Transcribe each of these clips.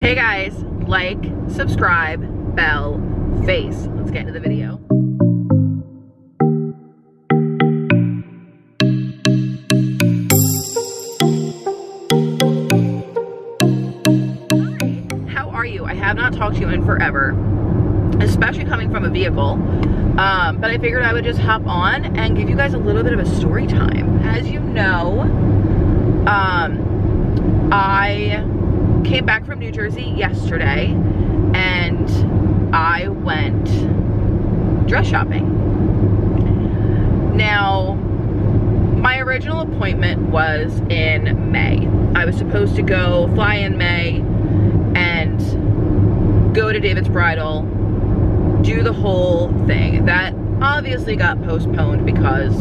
Hey guys, like, subscribe, bell, face. Let's get into the video. Hi, how are you? I have not talked to you in forever, especially coming from a vehicle. But I figured I would just hop on and give you guys a little bit of a story time. As you know, I came back from New Jersey yesterday and I went dress shopping. Now, my original appointment was in May. I was supposed to fly in May and go to David's Bridal, do the whole thing. That obviously got postponed because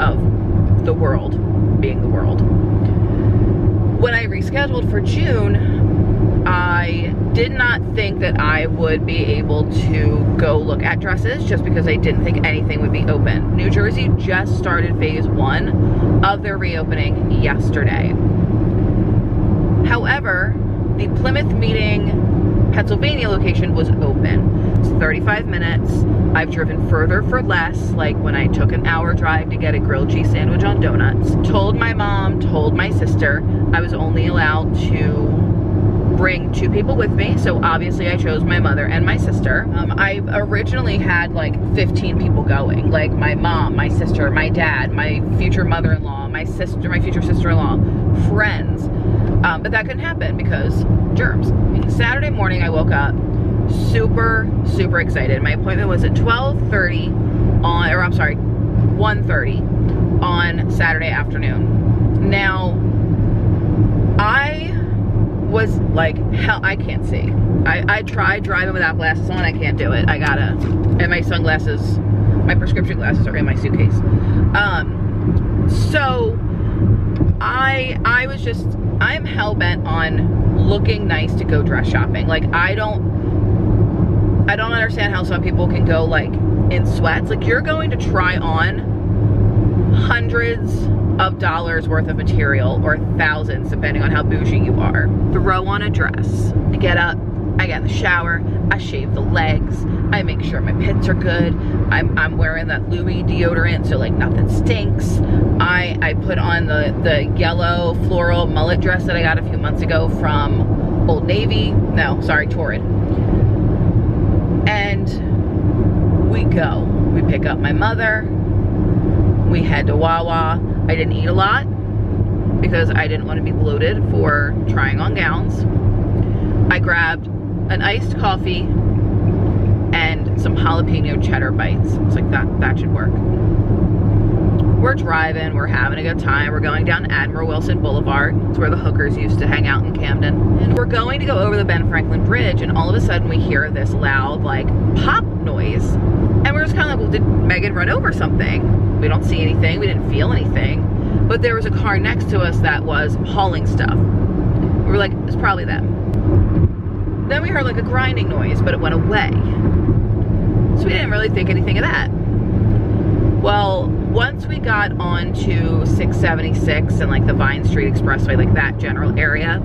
of the world being the world. When I rescheduled for June, I did not think that I would be able to go look at dresses just because I didn't think anything would be open. New Jersey just started phase 1 of their reopening yesterday. However, the Plymouth Meeting, Pennsylvania location was open. It's 35 minutes. I've driven further for less, like when I took an hour drive to get a grilled cheese sandwich on donuts. Told my mom, told my sister, I was only allowed to bring 2 people with me, so obviously I chose my mother and my sister. I originally had like 15 people going, like my mom, my sister, my dad, my future mother-in-law, my future sister-in-law, friends. But that couldn't happen because germs. Saturday morning I woke up super excited. My appointment was at 1:30 on Saturday afternoon. Now, I was like, hell, I can't see. I tried driving without glasses on. I can't do it. And my sunglasses, my prescription glasses are in my suitcase. So I'm hell-bent on looking nice to go dress shopping. Like, I don't understand how some people can go like in sweats. Like, you're going to try on hundreds of dollars worth of material, or thousands depending on how bougie you are. Throw on a dress. I get up, I get in the shower, I shave the legs, I make sure my pits are good. I'm wearing that Louis deodorant so like nothing stinks. I put on the yellow floral mullet dress that I got a few months ago from Old Navy. No, sorry, Torrid. And we go. We pick up my mother. We head to Wawa. I didn't eat a lot because I didn't want to be bloated for trying on gowns. I grabbed an iced coffee and some jalapeno cheddar bites. It's like that should work. We're driving, we're having a good time. We're going down Admiral Wilson Boulevard. It's where the hookers used to hang out in Camden. And we're going to go over the Ben Franklin Bridge, and all of a sudden we hear this loud like pop noise. And we're just kind of like, well, did Megan run over something? We don't see anything, we didn't feel anything. But there was a car next to us that was hauling stuff. We were like, it's probably them. Then we heard like a grinding noise, but it went away. So we didn't really think anything of that. Well, once we got onto 676 and like the Vine Street Expressway, like that general area,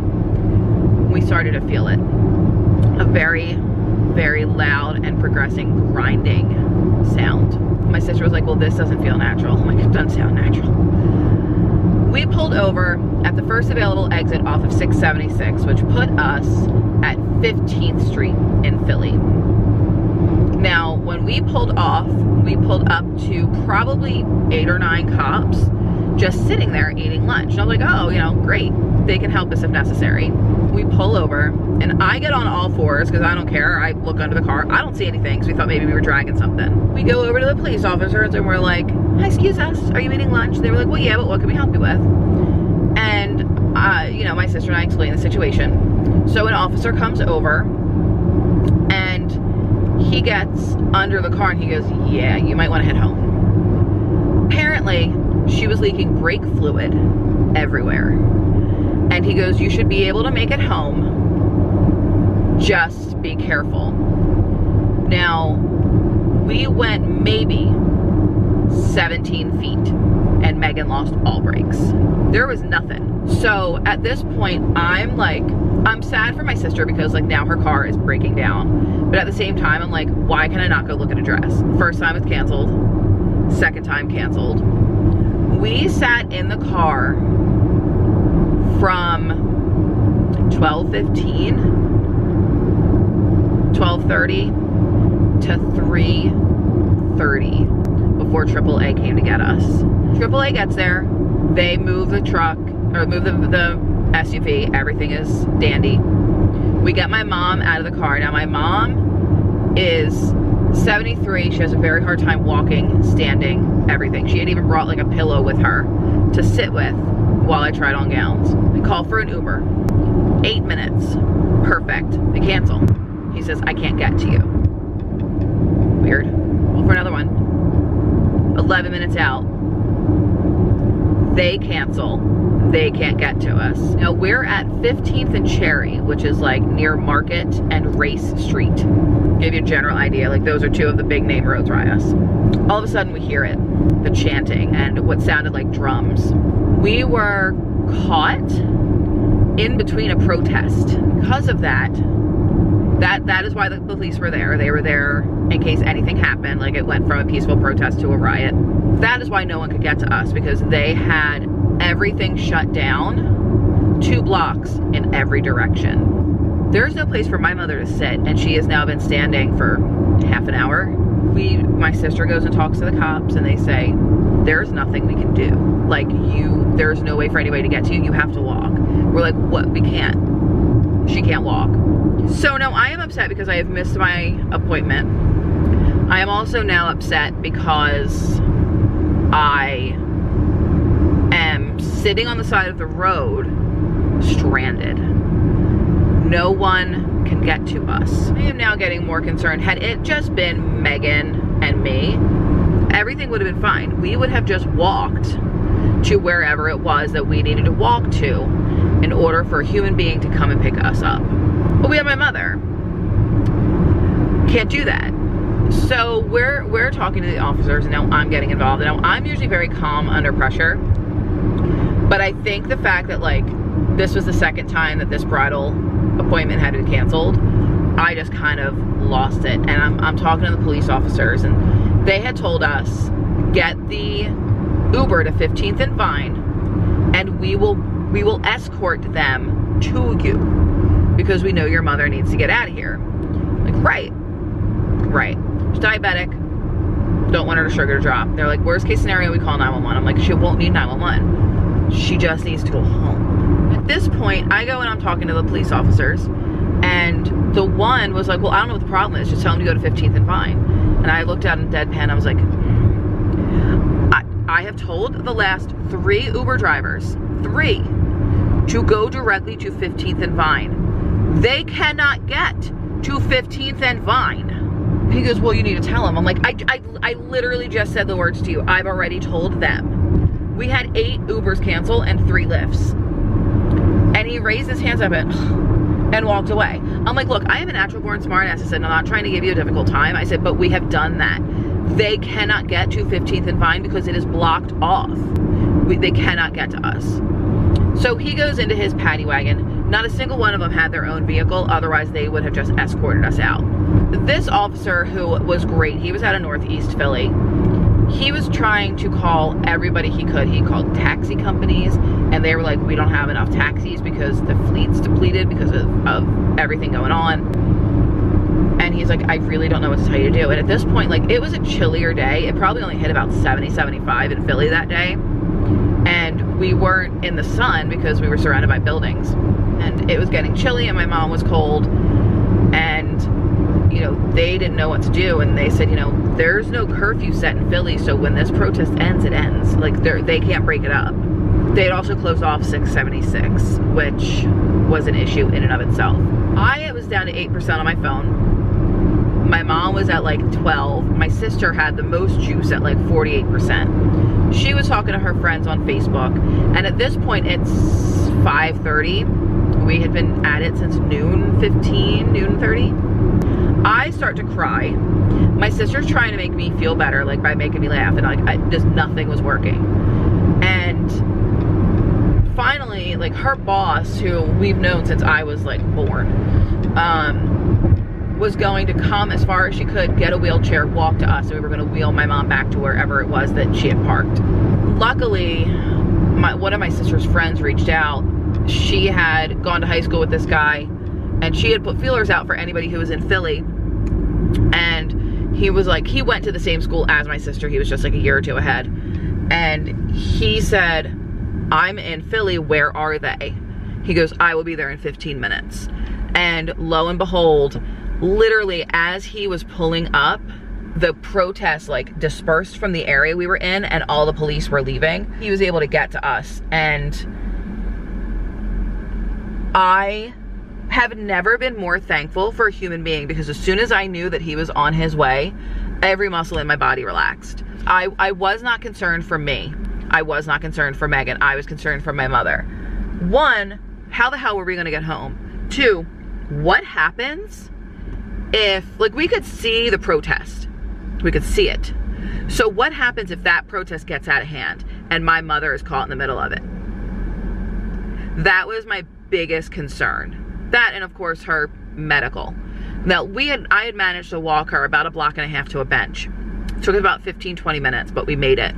we started to feel it. A very loud and progressing grinding sound. My sister was like, well, this doesn't feel natural. I'm like, it doesn't sound natural. We pulled over at the first available exit off of 676, which put us at 15th Street in Philly. Now, when we pulled off, we pulled up to probably 8 or 9 cops just sitting there eating lunch. And I was like, oh, you know, great. They can help us if necessary. We pull over, and I get on all fours because I don't care. I look under the car. I don't see anything because we thought maybe we were dragging something. We go over to the police officers, and we're like, hi, excuse us, are you eating lunch? They were like, well, yeah, but what can we help you with? And, you know, my sister and I explained the situation. So an officer comes over, and he gets under the car and he goes, yeah, you might want to head home. Apparently, she was leaking brake fluid everywhere. And he goes, you should be able to make it home. Just be careful. Now, we went maybe 17 feet and Megan lost all brakes. There was nothing. So at this point, I'm like I'm sad for my sister because like now her car is breaking down. But at the same time, I'm like, why can I not go look at a dress? First time it's canceled. Second time canceled. We sat in the car from 12:30 to 3:30 before AAA came to get us. AAA gets there, they move the truck, or move the SUV, everything is dandy. We get my mom out of the car. Now my mom is 73, she has a very hard time walking, standing, everything. She had even brought like a pillow with her to sit with while I tried on gowns. We call for an Uber. 8 minutes, perfect, they cancel. He says, I can't get to you. Weird. Well, for another one. 11 minutes out, they cancel. They can't get to us. Now we're at 15th and Cherry, which is like near Market and Race Street. Give you a general idea, like those are two of the big name roads by us. All of a sudden we hear it, the chanting and what sounded like drums. We were caught in between a protest. Because of that is why the police were there. They were there in case anything happened, like it went from a peaceful protest to a riot. That is why no one could get to us, because they had everything shut down, 2 blocks in every direction. There's no place for my mother to sit, and she has now been standing for half an hour. My sister goes and talks to the cops, and they say, there's nothing we can do. Like, there's no way for anybody to get to you, you have to walk. We're like, what, we can't. She can't walk. So now I am upset because I have missed my appointment. I am also now upset because I am sitting on the side of the road, stranded. No one can get to us. I am now getting more concerned. Had it just been Megan and me, everything would have been fine. We would have just walked to wherever it was that we needed to walk to in order for a human being to come and pick us up. But we have my mother. Can't do that. So we're talking to the officers, and now I'm getting involved. Now I'm usually very calm under pressure, but I think the fact that like this was the second time that this bridal appointment had been canceled, I just kind of lost it. And I'm talking to the police officers, and they had told us, get the Uber to 15th and Vine, and we will escort them to you because we know your mother needs to get out of here. Like, right. She's diabetic, don't want her to sugar drop. They're like, worst case scenario, we call 911. I'm like, she won't need 911. She just needs to go home. At this point, I go and I'm talking to the police officers, and the one was like, well, I don't know what the problem is, just tell him to go to 15th and Vine. And I looked out in deadpan, I was like, I have told the last 3 Uber drivers, 3, to go directly to 15th and Vine. They cannot get to 15th and Vine. He goes, well, you need to tell him. I'm like, I literally just said the words to you. I've already told them. We had 8 Ubers cancel and 3 Lyfts. And he raised his hands up and walked away. I'm like, look, I am a natural born smartass. I said, I'm not trying to give you a difficult time. I said, but we have done that. They cannot get to 15th and Vine because it is blocked off. They cannot get to us. So he goes into his paddy wagon. Not a single one of them had their own vehicle, otherwise they would have just escorted us out. This officer, who was great, he was out of Northeast Philly. He was trying to call everybody he could. He called taxi companies, and they were like, we don't have enough taxis because the fleet's depleted because of everything going on. And he's like, I really don't know what to tell you to do. And at this point, like, it was a chillier day. It probably only hit about 70, 75 in Philly that day. And we weren't in the sun because we were surrounded by buildings. And it was getting chilly, and my mom was cold. And, you know, they didn't know what to do. And they said, you know, there's no curfew set in Philly, so when this protest ends, it ends. Like, they can't break it up. They had also closed off 676, which was an issue in and of itself. I was down to 8% on my phone. My mom was at like 12. My sister had the most juice at like 48%. She was talking to her friends on Facebook, and at this point it's 5:30. We had been at it since noon 15, noon 30. I start to cry. My sister's trying to make me feel better, like by making me laugh, and like just nothing was working. And finally, like, her boss, who we've known since I was like born, was going to come as far as she could, get a wheelchair, walk to us, and we were going to wheel my mom back to wherever it was that she had parked. Luckily, one of my sister's friends reached out. She had gone to high school with this guy, and she had put feelers out for anybody who was in Philly. And he was like, he went to the same school as my sister. He was just like a year or two ahead. And he said, I'm in Philly, where are they? He goes, I will be there in 15 minutes. And lo and behold, literally as he was pulling up, the protests like dispersed from the area we were in and all the police were leaving. He was able to get to us, and I have never been more thankful for a human being, because as soon as I knew that he was on his way, every muscle in my body relaxed. I was not concerned for me. I was not concerned for Megan. I was concerned for my mother. One, how the hell were we gonna get home? Two, what happens if, like, we could see the protest. We could see it. So what happens if that protest gets out of hand and my mother is caught in the middle of it? That was my biggest concern. That, and of course her medical. Now I had managed to walk her about a block and a half to a bench. It took about 15-20 minutes, but we made it.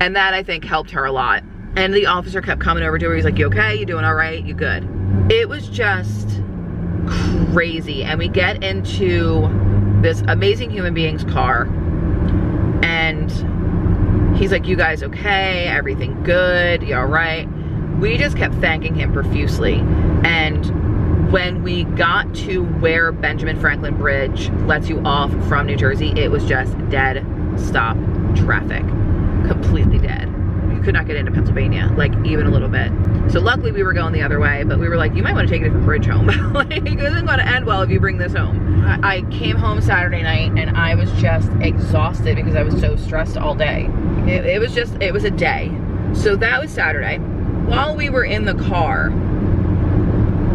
And that, I think, helped her a lot. And the officer kept coming over to her. He's like, you okay? You doing all right? You good? It was just crazy. And we get into this amazing human being's car, and he's like, you guys okay? Everything good? You all right? We just kept thanking him profusely. And when we got to where Benjamin Franklin Bridge lets you off from New Jersey, it was just dead stop traffic. Completely dead. You could not get into Pennsylvania, like, even a little bit. So luckily we were going the other way, but we were like, you might want to take a different bridge home. Like, it isn't going to end well if you bring this home. I came home Saturday night and I was just exhausted because I was so stressed all day. It was a day. So that was Saturday. While we were in the car,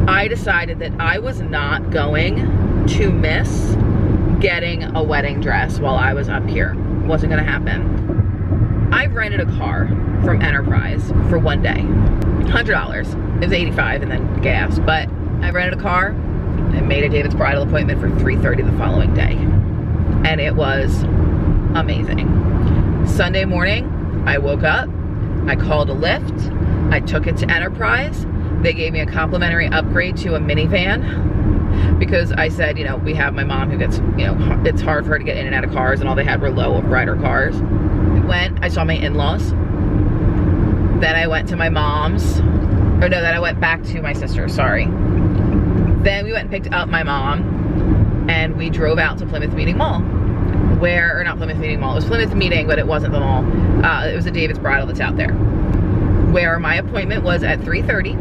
I decided that I was not going to miss getting a wedding dress while I was up here. It wasn't going to happen. I rented a car from Enterprise for one day. $100. It was $85 and then gas. But I rented a car and made a David's bridal appointment for 3:30 the following day. And it was amazing. Sunday morning, I woke up, I called a Lyft, I took it to Enterprise. They gave me a complimentary upgrade to a minivan, because I said, you know, we have my mom who gets, you know, it's hard for her to get in and out of cars, and all they had were low rider cars. I saw my in-laws. Then I went to my mom's, or no, then I went back to my sister, sorry. Then we went and picked up my mom, and we drove out to Plymouth Meeting Mall, or not Plymouth Meeting Mall, it was Plymouth Meeting, but it wasn't the mall. It was a David's Bridal that's out there, where my appointment was at 3:30,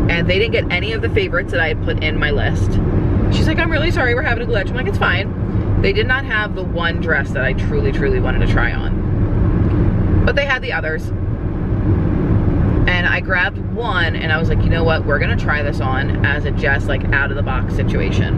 and they didn't get any of the favorites that I had put in my list. She's like, I'm really sorry, we're having a glitch. I'm like, it's fine. They did not have the one dress that I truly, truly wanted to try on. But they had the others. And I grabbed one and I was like, you know what? We're gonna try this on as a just like out of the box situation.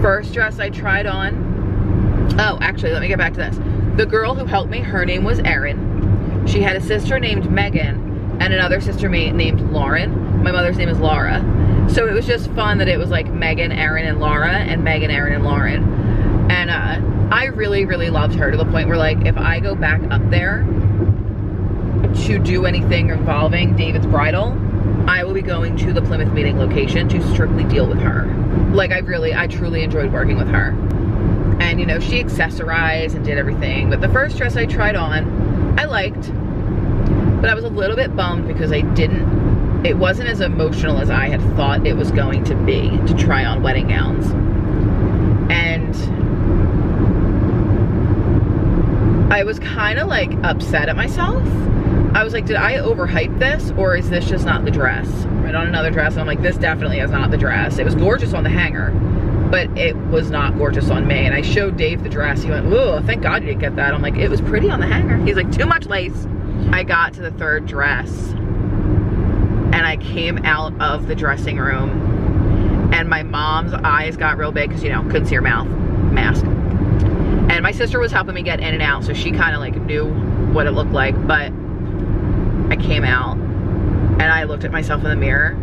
First dress I tried on, oh, actually, let me get back to this. The girl who helped me, her name was Erin. She had a sister named Megan and another sister named Lauren. My mother's name is Laura. So it was just fun that it was like Megan, Erin, and Laura, and Megan, Erin, and Lauren. And I really, really loved her to the point where, like, if I go back up there to do anything involving David's Bridal, I will be going to the Plymouth Meeting location to strictly deal with her. Like, I truly enjoyed working with her. And, you know, she accessorized and did everything. But the first dress I tried on, I liked. But I was a little bit bummed because it wasn't as emotional as I had thought it was going to be to try on wedding gowns. And I was kind of like upset at myself. I was like, did I overhype this, or is this just not the dress? Right on another dress, and I'm like, this definitely is not the dress. It was gorgeous on the hanger, but it was not gorgeous on me. And I showed Dave the dress. He went, whoa, thank God you didn't get that. I'm like, it was pretty on the hanger. He's like, too much lace. I got to the third dress, and I came out of the dressing room, and my mom's eyes got real big because, you know, couldn't see her mouth, mask. And my sister was helping me get in and out, so she kind of like knew what it looked like. But I came out and I looked at myself in the mirror,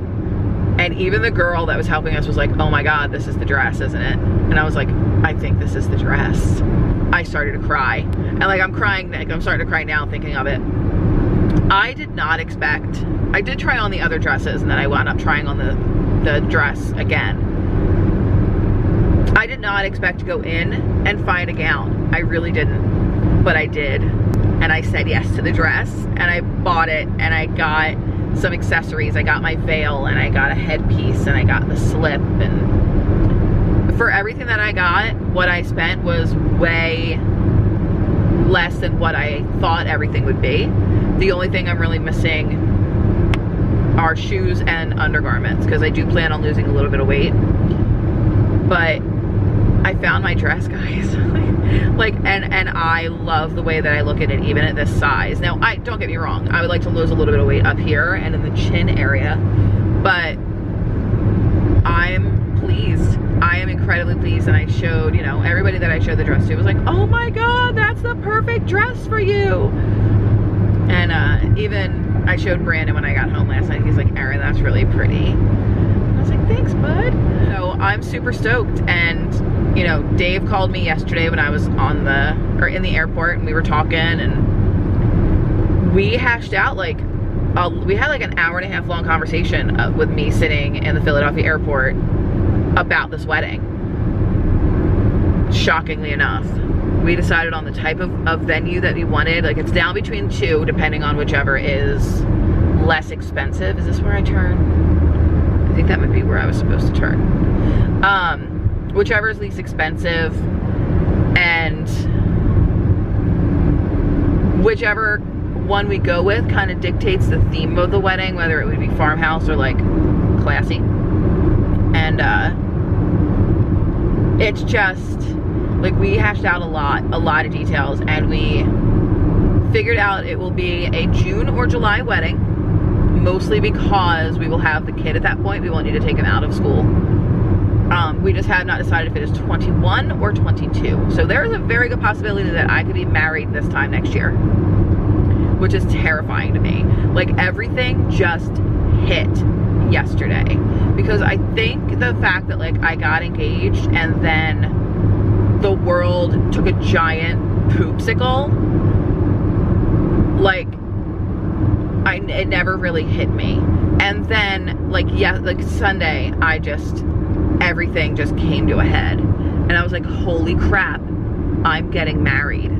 and even the girl that was helping us was like, oh my God, this is the dress, isn't it? And I was like, I think this is the dress. I started to cry. And like, I'm crying, like, I'm starting to cry now thinking of it. I did not expect, I did try on the other dresses, and then I wound up trying on the dress again. I did not expect to go in and find a gown. I really didn't, but I did. And I said yes to the dress, and I bought it, and I got some accessories. I got my veil, and I got a headpiece, and I got the slip, and for everything that I got, what I spent was way less than what I thought everything would be. The only thing I'm really missing are shoes and undergarments, because I do plan on losing a little bit of weight. But I found my dress, guys. Like, and I love the way that I look at it, even at this size. Now, don't get me wrong, I would like to lose a little bit of weight up here and in the chin area, but I'm pleased. I am incredibly pleased, and I showed, you know, everybody that I showed the dress to was like, oh my God, that's the perfect dress for you. And even I showed Brandon when I got home last night. He's like, Erin, that's really pretty. And I was like, thanks, bud. So I'm super stoked. And you know, Dave called me yesterday when I was in the airport, and we were talking, and we hashed out like, we had like an hour and a half long conversation with me sitting in the Philadelphia airport about this wedding. Shockingly enough, we decided on the type of venue that we wanted. Like, it's down between two, depending on whichever is less expensive. Is this where I turn? I think that might be where I was supposed to turn. Whichever is least expensive, and whichever one we go with kind of dictates the theme of the wedding, whether it would be farmhouse or like classy. And it's just like, we hashed out a lot of details, and we figured out it will be a June or July wedding, mostly because we will have the kid at that point. We won't need to take him out of school. We just have not decided if it is 21 or 22. So there is a very good possibility that I could be married this time next year, which is terrifying to me. Like, everything just hit yesterday, because I think the fact that like I got engaged and then the world took a giant poopsicle, like it never really hit me. And then like, yeah, like Sunday, everything just came to a head, and I was like, holy crap, I'm getting married.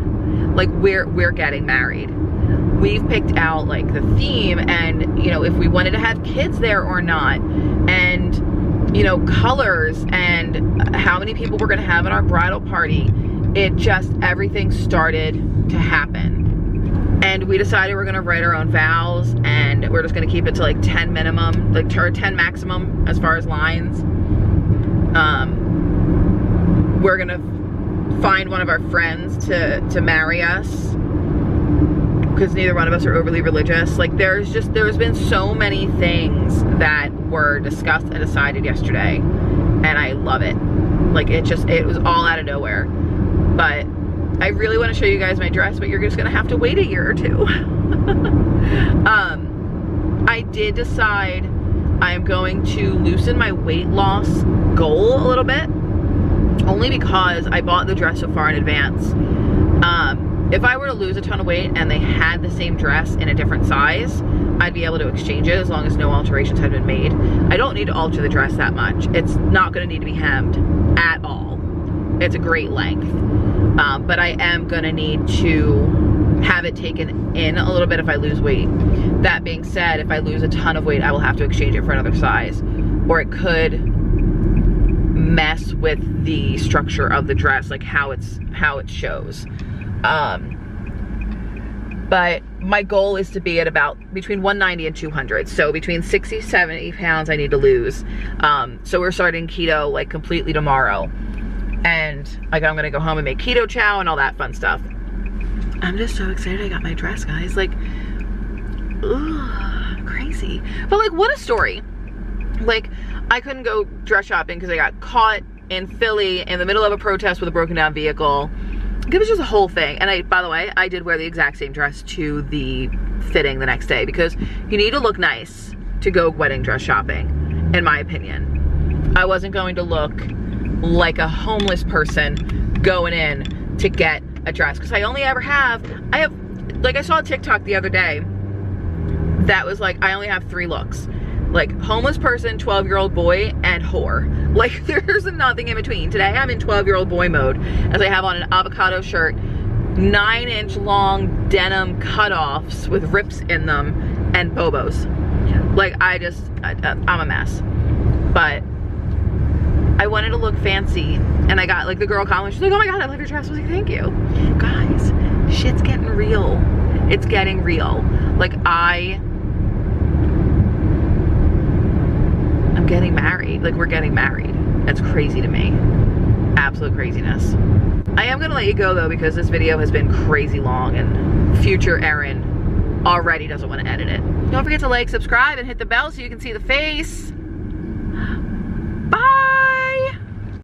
Like, we're getting married. We've picked out like the theme, and you know, if we wanted to have kids there or not, and you know, colors, and how many people we're gonna have at our bridal party. It just, everything started to happen. And we decided we're gonna write our own vows, and we're just gonna keep it to like 10 minimum, like, or 10 maximum as far as lines. We're gonna find one of our friends to marry us, because neither one of us are overly religious. Like, there's been so many things that were discussed and decided yesterday, and I love it. Like, it was all out of nowhere. But I really want to show you guys my dress, but you're just gonna have to wait a year or two. I did decide I'm going to loosen my weight loss goal a little bit, only because I bought the dress so far in advance. If I were to lose a ton of weight and they had the same dress in a different size, I'd be able to exchange it as long as no alterations had been made. I don't need to alter the dress that much. It's not going to need to be hemmed at all. It's a great length. But I am going to need to have it taken in a little bit if I lose weight. That being said, if I lose a ton of weight, I will have to exchange it for another size, or it could mess with the structure of the dress, like how it shows. But my goal is to be at about between 190 and 200. So between 60, 70 pounds I need to lose. So we're starting keto like completely tomorrow. And like, I'm gonna go home and make Keto Chow and all that fun stuff. I'm just so excited I got my dress, guys. Like, ugh, crazy. But like, what a story. Like, I couldn't go dress shopping because I got caught in Philly in the middle of a protest with a broken down vehicle. it was just a whole thing. And by the way, I did wear the exact same dress to the fitting the next day, because you need to look nice to go wedding dress shopping, in my opinion. I wasn't going to look like a homeless person going in to get a dress, because I have, like, I saw a TikTok the other day that was like, I only have 3 looks. Like, homeless person, 12-year-old boy, and whore. Like, there's nothing in between. Today I'm in 12-year-old boy mode, as I have on an avocado shirt, 9-inch long denim cutoffs with rips in them, and bobos. Like, I'm a mess. But I wanted to look fancy, and I got, like, the girl comment, she's like, oh my god, I love your dress. I was like, thank you. Guys, shit's getting real. It's getting real. Like, I'm getting married. Like, we're getting married. That's crazy to me. Absolute craziness. I am gonna let you go though, because this video has been crazy long, and future Erin already doesn't want to edit it. Don't forget to like, subscribe, and hit the bell so you can see the face.